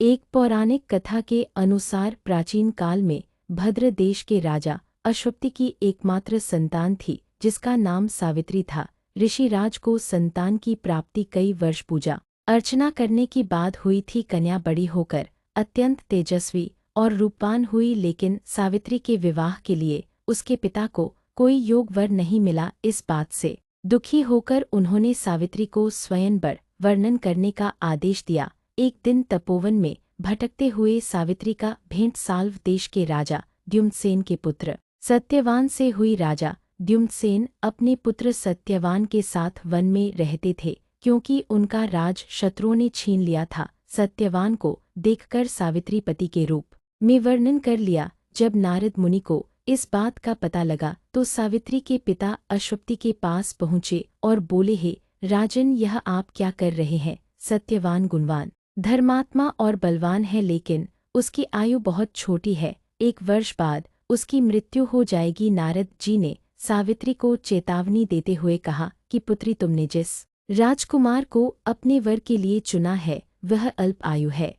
एक पौराणिक कथा के अनुसार प्राचीन काल में भद्र देश के राजा अश्वपति की एकमात्र संतान थी, जिसका नाम सावित्री था। ऋषिराज को संतान की प्राप्ति कई वर्ष पूजा अर्चना करने के बाद हुई थी। कन्या बड़ी होकर अत्यंत तेजस्वी और रूपवान हुई, लेकिन सावित्री के विवाह के लिए उसके पिता को कोई योग वर नहीं मिला। इस बात से दुखी होकर उन्होंने सावित्री को स्वयंवर वर्णन करने का आदेश दिया। एक दिन तपोवन में भटकते हुए सावित्री का भेंट साल्व देश के राजा द्युम्नसेन के पुत्र सत्यवान से हुई। राजा द्युम्नसेन अपने पुत्र सत्यवान के साथ वन में रहते थे, क्योंकि उनका राज शत्रुओं ने छीन लिया था। सत्यवान को देखकर सावित्री पति के रूप में वर्णन कर लिया। जब नारद मुनि को इस बात का पता लगा तो सावित्री के पिता अश्वपति के पास पहुँचे और बोले, हे राजन, यह आप क्या कर रहे हैं? सत्यवान गुणवान, धर्मात्मा और बलवान है, लेकिन उसकी आयु बहुत छोटी है। 1 वर्ष बाद उसकी मृत्यु हो जाएगी। नारद जी ने सावित्री को चेतावनी देते हुए कहा कि पुत्री, तुमने जिस राजकुमार को अपने वर के लिए चुना है वह अल्प आयु है।